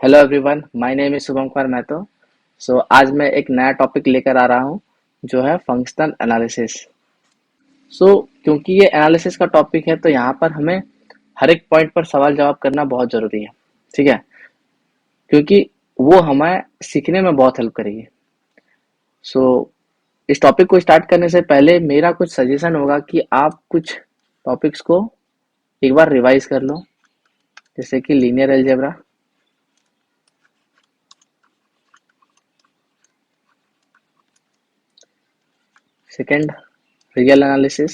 Hello everyone, my name is Shubham Kumar Mahato. आज मैं एक नया टॉपिक लेकर आ रहा हूँ जो है फंक्शनल एनालिसिस। क्योंकि ये एनालिसिस का टॉपिक है तो यहाँ पर हमें हर एक पॉइंट पर सवाल जवाब करना बहुत ज़रूरी है। ठीक है, क्योंकि वो हमें सीखने में बहुत हेल्प करेगी। सो इस टॉपिक को स्टार्ट करने से पहले मेरा कुछ सजेशन होगा कि आप कुछ टॉपिक्स को एक बार रिवाइज कर लो, जैसे कि linear algebra, second real analysis,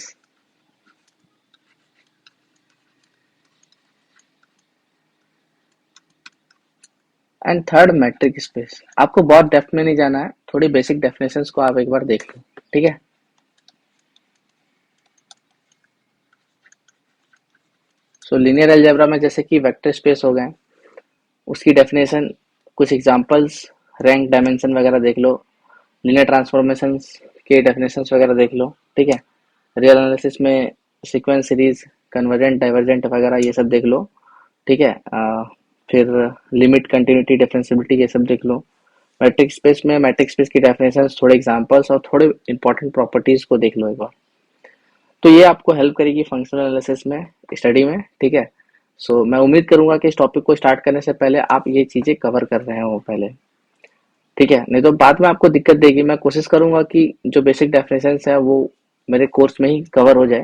and third matric space. आपको बहुत डेप्थ में नहीं जाना है, थोड़ी बेसिक डेफिनेशंस को आप एक बार देख लो। ठीक है, लीनियर अलजेब्रा में जैसे कि वेक्टर स्पेस हो गए, उसकी डेफिनेशन, कुछ एग्जांपल्स, रैंक डायमेंशन वगैरह देख लो। लीनियर ट्रांसफॉर्मेशंस के डेफिनेशंस वगैरह देख लो। ठीक है, रियल एनालिसिस में सीक्वेंस सीरीज, कन्वर्जेंट, डाइवर्जेंट वगैरह ये सब देख लो। ठीक है, फिर लिमिट, कंटिन्यूटी, डिफरेंशियबिलिटी ये सब देख लो। मैट्रिक स्पेस में मैट्रिक स्पेस की डेफिनेशन, थोड़े एग्जांपल्स और थोड़े इंपॉर्टेंट प्रॉपर्टीज को देख लो एक बार। तो ये आपको हेल्प करेगी फंक्शनल एनालिसिस में, स्टडी में। ठीक है, मैं उम्मीद करूंगा कि इस टॉपिक को स्टार्ट करने से पहले आप ये चीजें कवर कर रहे हो पहले। ठीक है, नहीं तो बाद में आपको दिक्कत देगी। मैं कोशिश करूंगा कि जो बेसिक डेफिनेशन है वो मेरे कोर्स में ही कवर हो जाए,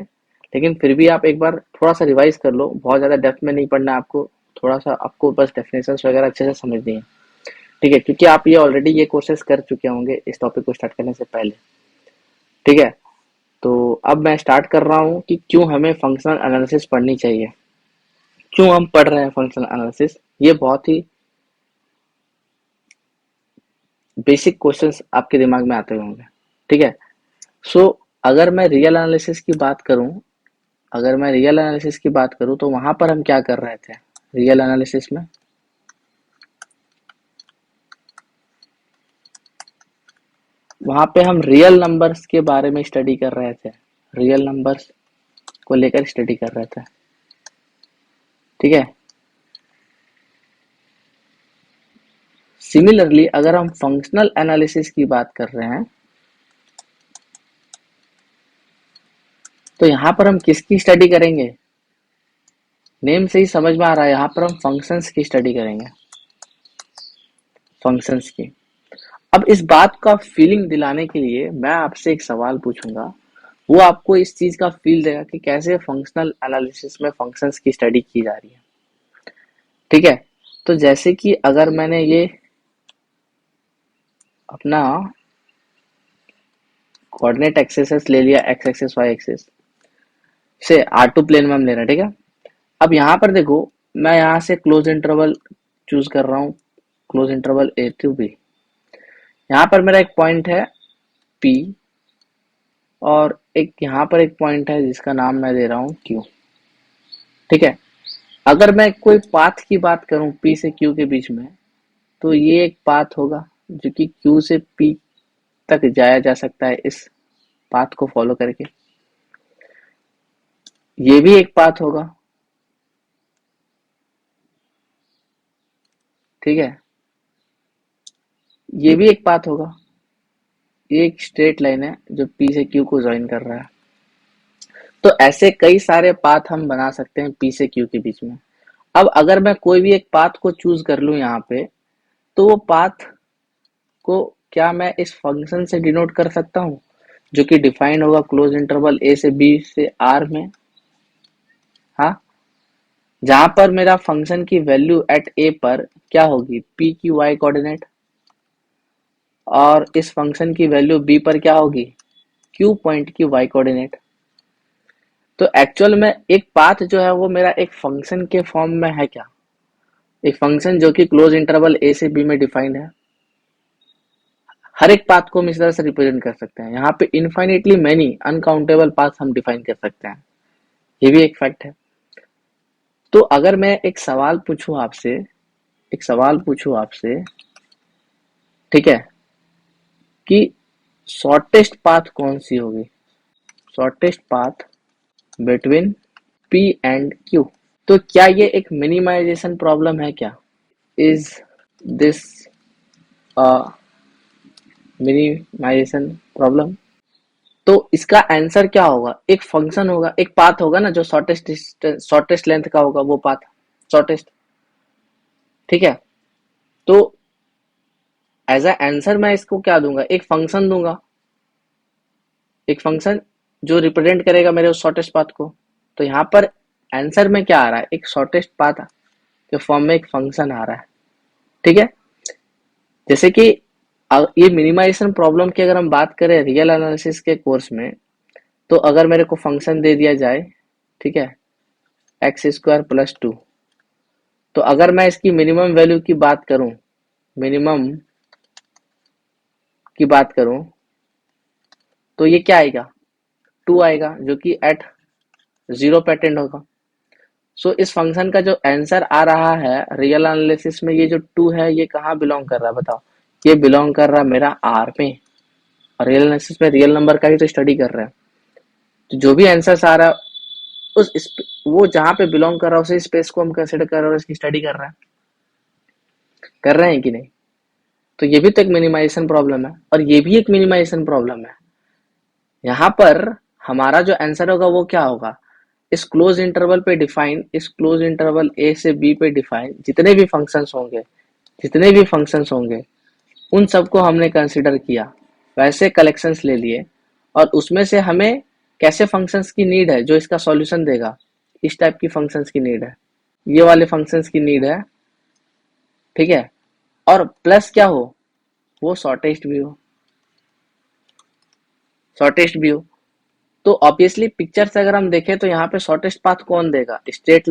लेकिन फिर भी आप एक बार थोड़ा सा रिवाइज कर लो। बहुत ज्यादा डेप्थ में नहीं पढ़ना है आपको, थोड़ा सा आपको बस डेफिनेशन वगैरह अच्छे से समझनी है। ठीक है, क्योंकि आप ये ऑलरेडी ये कोर्सेज कर चुके होंगे इस टॉपिक को स्टार्ट करने से पहले। ठीक है, तो अब मैं स्टार्ट कर रहा हूँ कि क्यों हमें फंक्शनल एनालिसिस पढ़नी चाहिए, क्यों हम पढ़ रहे हैं फंक्शनल एनालिसिस। ये बहुत ही बेसिक क्वेश्चंस आपके दिमाग में आते होंगे। ठीक है, सो अगर मैं रियल एनालिसिस की बात करूं, तो वहां पर हम क्या कर रहे थे रियल एनालिसिस में। वहां पे हम रियल नंबर्स के बारे में स्टडी कर रहे थे, रियल नंबर्स को लेकर स्टडी कर रहे थे। ठीक है, सिमिलरली अगर हम फंक्शनल एनालिसिस की बात कर रहे हैं तो यहाँ पर हम किसकी स्टडी करेंगे। नेम से ही समझ में आ रहा है, यहाँ पर हम फंक्शंस की स्टडी करेंगे, फंक्शंस की। अब इस बात का फीलिंग दिलाने के लिए मैं आपसे एक सवाल पूछूंगा, वो आपको इस चीज का फील देगा कि कैसे फंक्शनल एनालिसिस में फंक्शंस की स्टडी की जा रही है। ठीक है, तो जैसे कि अगर मैंने ये अपना कोऑर्डिनेट एक्सेस ले लिया, एक्स एक्सेस वाई एक्सेस से आर टू प्लेन में हम ले रहे हैं। ठीक है, अब यहाँ पर देखो, मैं यहाँ से क्लोज इंटरवल चूज कर रहा हूँ, close interval A to B. यहाँ पर मेरा एक पॉइंट है पी, और एक यहाँ पर एक पॉइंट है जिसका नाम मैं दे रहा हूँ क्यू। ठीक है, अगर मैं कोई पाथ की बात करूं पी से क्यू के बीच में, तो ये एक पाथ होगा जो कि क्यू से पी तक जाया जा सकता है इस पाथ को फॉलो करके। ये भी एक पाथ होगा। ठीक है, ये भी एक पाथ होगा। ये एक स्ट्रेट लाइन है जो पी से क्यू को ज्वाइन कर रहा है। तो ऐसे कई सारे पाथ हम बना सकते हैं पी से क्यू के बीच में। अब अगर मैं कोई भी एक पाथ को चूज कर लूं यहाँ पे, तो वो पाथ को क्या मैं इस फंक्शन से डिनोट कर सकता हूँ जो कि डिफाइन होगा क्लोज इंटरवल ए से बी से आर में। हाँ, जहां पर मेरा फंक्शन की वैल्यू एट ए पर क्या होगी, पी की वाई कोऑर्डिनेट, और इस फंक्शन की वैल्यू बी पर क्या होगी, क्यू पॉइंट की वाई कोऑर्डिनेट। तो एक्चुअल में एक पाथ जो है वो मेरा एक फंक्शन के फॉर्म में है क्या, एक फंक्शन जो कि क्लोज इंटरवल ए से बी में डिफाइंड है। हर एक पाथ को हम इस तरह से रिप्रेजेंट कर सकते हैं। यहाँ पे इनफाइनेटली मैनी अनकाउंटेबल पाथ हम डिफाइन कर सकते हैं, ये भी एक फैक्ट है। तो अगर मैं एक सवाल पूछूं आपसे, ठीक है, कि शॉर्टेस्ट पाथ कौन सी होगी, shortest path between P and Q, तो क्या ये एक मिनिमाइजेशन प्रॉब्लम है क्या। Is this minimization problem. तो इसका आंसर क्या होगा, एक फंक्शन होगा, एक पाथ होगा ना, जो शॉर्टेस्ट लेंथ का होगा, वो पाथ शॉर्टेस्ट। ठीक है, तो एज अ आंसर मैं इसको क्या दूंगा, एक फंक्शन दूंगा, एक फंक्शन जो रिप्रेजेंट करेगा मेरे उस शॉर्टेस्ट पाथ को। तो यहाँ पर आंसर में क्या आ रहा है, एक शॉर्टेस्ट पाथ के फॉर्म में एक फंक्शन आ रहा है। ठीक है, जैसे कि ये मिनिमाइजेशन प्रॉब्लम की अगर हम बात करें रियल एनालिसिस के कोर्स में, तो अगर मेरे को फंक्शन दे दिया जाए, ठीक है, x² + 2, तो अगर मैं इसकी मिनिमम वैल्यू की बात करूं, मिनिमम की बात करूं, तो ये क्या आएगा, 2 आएगा, जो कि एट 0 पे अटेंड होगा। सो इस फंक्शन का जो आंसर आ रहा है रियल एनालिसिस में, ये जो 2 है, ये कहाँ बिलोंग कर रहा है बताओ, ये बिलोंग कर रहा है मेरा आर पे। और रियल एनालिसिस में रियल नंबर का ही तो स्टडी कर रहे हैं, तो जो भी आंसर आ रहा है वो जहाँ पे बिलोंग कर रहा है उसी स्पेस को हम कंसिडर कर रहे हैं और इसकी स्टडी कर रहे हैं कि नहीं। तो ये भी तो एक मिनिमाइजेशन प्रॉब्लम है, और ये भी एक मिनिमाइजेशन प्रॉब्लम है। यहाँ पर हमारा जो आंसर होगा वो क्या होगा, इस क्लोज इंटरवल पे डिफाइन, इस क्लोज इंटरवल ए से बी पे डिफाइन जितने भी फंक्शंस होंगे उन सबको हमने कंसिडर किया, वैसे कलेक्शंस ले लिए, और उसमें से हमें कैसे फंक्शंस की नीड है जो इसका सॉल्यूशन देगा, इस टाइप की फंक्शंस की नीड है, ये वाले फंक्शंस की नीड है। ठीक है, और प्लस क्या हो, वो शॉर्टेस्ट भी हो। तो ऑब्वियसली पिक्चर से अगर हम देखें तो यहाँ पे शॉर्टेस्ट पाथ कौन देगा, स्ट्रेट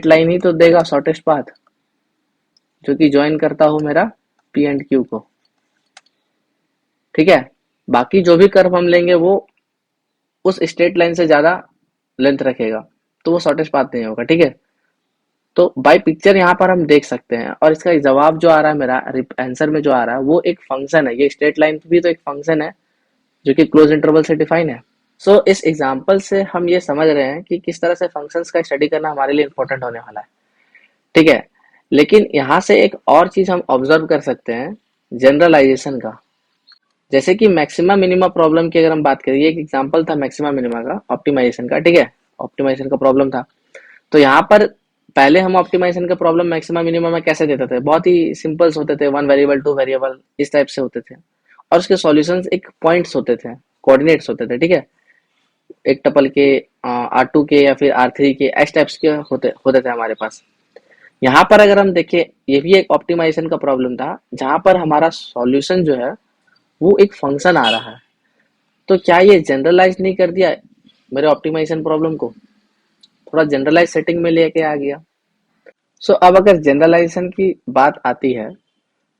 लाइन ही तो देगा शॉर्टेस्ट पाथ, जो कि ज्वाइन करता हो मेरा पी एंड क्यू को। ठीक है, बाकी जो भी कर्व हम लेंगे वो उस स्ट्रेट लाइन से ज्यादा लेंथ रखेगा, तो वो शॉर्टेस्ट पाथ नहीं होगा। ठीक है, तो बाय पिक्चर यहाँ पर हम देख सकते हैं, और इसका जवाब जो आ रहा है मेरा आंसर में जो आ रहा है वो एक फंक्शन है, ये स्ट्रेट लाइन भी तो एक फंक्शन है जो कि क्लोज इंटरवल से डिफाइन है। इस एग्जांपल से हम ये समझ रहे हैं कि किस तरह से फंक्शंस का स्टडी करना हमारे लिए इंपॉर्टेंट होने वाला है। ठीक है, लेकिन यहाँ से एक और चीज हम ऑब्जर्व कर सकते हैं, जनरलाइजेशन का। जैसे कि मैक्सिमा मिनिमा प्रॉब्लम की अगर हम बात करें, ये एक एग्जांपल था मैक्सिमा मिनिमा का, ऑप्टिमाइजेशन का। ठीक है, ऑप्टिमाइजेशन का प्रॉब्लम था। तो यहाँ पर पहले हम ऑप्टिमाइजेशन का प्रॉब्लम मैक्सिमा मिनिमा में कैसे देते थे, बहुत ही सिंपल्स होते थे, 1 वेरिएबल 2 वेरिएबल इस टाइप से होते थे, और उसके सॉल्यूशंस एक पॉइंट्स होते थे, कोऑर्डिनेट्स होते थे। ठीक है, एक टपल के, R2 के या फिर R3 के, एस टाइप्स के होते होते थे हमारे पास। यहाँ पर अगर हम देखें, ये भी एक ऑप्टिमाइजेशन का प्रॉब्लम था, जहां पर हमारा सॉल्यूशन जो है वो एक फंक्शन आ रहा है। तो क्या ये जनरलाइज नहीं कर दिया मेरे ऑप्टिमाइजेशन प्रॉब्लम को, थोड़ा जनरलाइज सेटिंग में लेके आ गया। अब अगर जनरलाइजेशन की बात आती है,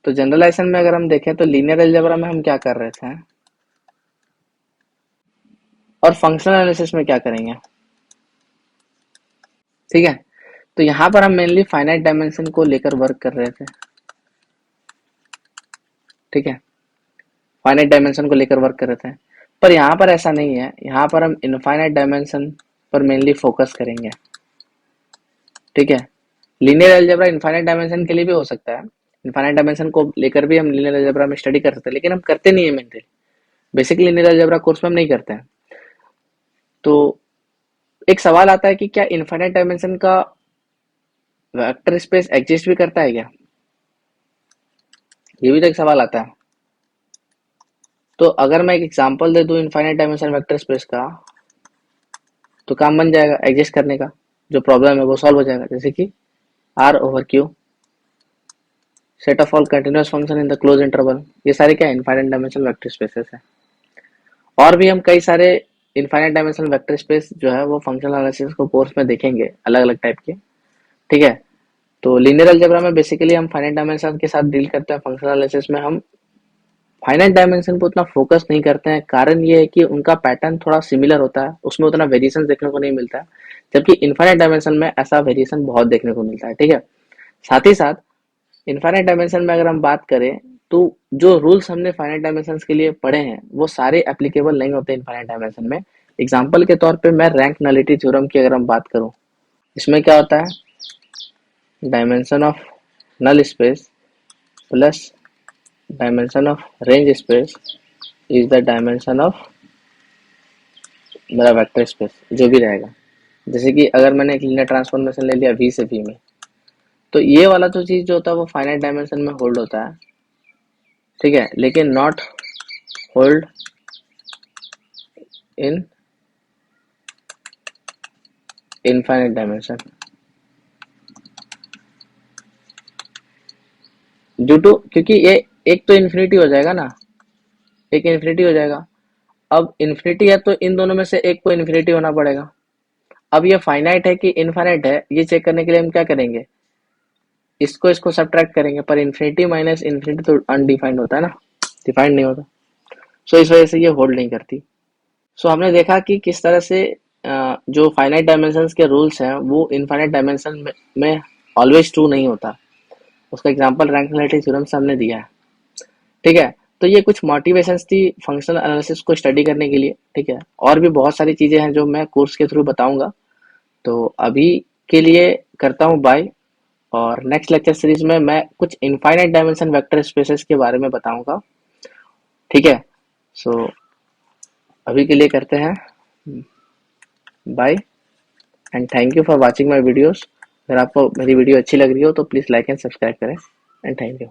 तो जनरलाइजेशन में अगर हम देखें तो लीनियर अलजेब्रा में हम क्या कर रहे थे, और फंक्शनल एनालिसिस में क्या करेंगे। ठीक है, तो यहाँ पर हम मेनली फाइनाइट डायमेंशन को लेकर वर्क कर रहे थे। ठीक है, फाइनाइट डायमेंशन को लेकर वर्क कर रहे थे, पर यहाँ पर ऐसा नहीं है, यहाँ पर हम इनफाइनाइट डायमेंशन पर मेनली फोकस करेंगे। ठीक है, लीनियर अलजेब्रा इनफाइनाइट डायमेंशन के लिए भी हो सकता है, इनफाइनाइट डायमेंशन को लेकर भी हम लीनियर अलजेब्रा में स्टडी कर सकते हैं, लेकिन हम करते नहीं है mainly, basically linear algebra course में हम नहीं करते हैं। तो एक सवाल आता है कि क्या इनफाइनाइट डायमेंशन का वेक्टर स्पेस एग्जिस्ट भी करता है क्या, ये भी तो एक सवाल आता है। तो अगर मैं एक एग्जांपल दे दूं इनफाइनाइट डायमेंशन वेक्टर स्पेस का, तो काम बन जाएगा एग्जिस्ट करने का, जो प्रॉब्लम है वो सॉल्व हो जाएगा। जैसे कि R/Q, set of all continuous function in the close interval, ये सारे क्या इनफाइनाइट डायमेंशन वेक्टर स्पेसेस है। और भी हम कई सारे इनफाइनाइट डायमेंशन वेक्टर स्पेस जो है वो फंक्शनल एनालिसिस को कोर्स में देखेंगे, अलग अलग टाइप के। ठीक है, तो लीनियर अलजेब्रा में बेसिकली हम फाइनाइट डायमेंशन के साथ डील करते हैं, फंक्शनल एनालिसिस में हम फाइनाइट डायमेंशन पे उतना फोकस नहीं करते हैं। कारण ये है कि उनका पैटर्न थोड़ा सिमिलर होता है, उसमें उतना वेरिएशन देखने को नहीं मिलता है, जबकि इनफाइनाइट डायमेंशन में ऐसा वेरिएशन बहुत देखने को मिलता है। ठीक है, साथ ही साथ इनफाइनाइट डायमेंशन में अगर हम बात करें, तो जो रूल्स हमने फाइनाइट डायमेंशन के लिए पढ़े हैं वो सारे एप्लीकेबल नहीं होते इनफाइनाइट डायमेंशन में। एग्जाम्पल के तौर पे मैं रैंक नलिटी थ्योरम की अगर हम बात करूं, इसमें क्या होता है, dimension of null space plus dimension of range space is the dimension of मेरा वेक्टर स्पेस जो भी रहेगा। जैसे कि अगर मैंने एक लीनियर ट्रांसफॉर्मेशन ले लिया वी से वी में, तो ये वाला जो चीज जो होता है वो फाइनाइट डायमेंशन में होल्ड होता है, ठीक है, लेकिन not hold in infinite dimension due to, क्योंकि ये एक तो इन्फिनिटी हो जाएगा ना, एक इन्फिनिटी हो जाएगा। अब इन्फिनिटी है तो इन दोनों में से एक को इन्फिनिटी होना पड़ेगा। अब ये फाइनाइट है कि इनफाइनाइट है, ये चेक करने के लिए हम क्या करेंगे, इसको इसको सब्ट्रैक्ट करेंगे, पर इन्फिनिटी माइनस इन्फिनिटी तो अनडिफाइंड होता है ना, डिफाइंड नहीं होता। सो इस वजह से ये होल्ड नहीं करती। सो हमने देखा कि किस तरह से जो फाइनाइट डायमेंशंस के रूल्स हैं वो इनफाइनाइट डायमेंशन में ऑलवेज ट्रू नहीं होता। उसका एग्जांपल रैंक नलिटी थ्योरम से हमने दिया है, ठीक है। तो ये कुछ मोटिवेशंस थी फंक्शनल एनालिसिस को स्टडी करने के लिए, ठीक है। और भी बहुत सारी चीजें हैं जो मैं कोर्स के थ्रू बताऊंगा। तो अभी के लिए करता हूँ बाय, और नेक्स्ट लेक्चर सीरीज में मैं कुछ इनफाइनाइट डायमेंशन वेक्टर स्पेसेस के बारे में बताऊंगा, ठीक है। सो अभी के लिए करते हैं bye, and thank you for watching my videos. अगर आपको मेरी वीडियो अच्छी लग रही हो तो प्लीज़ लाइक एंड सब्सक्राइब करें, एंड थैंक यू।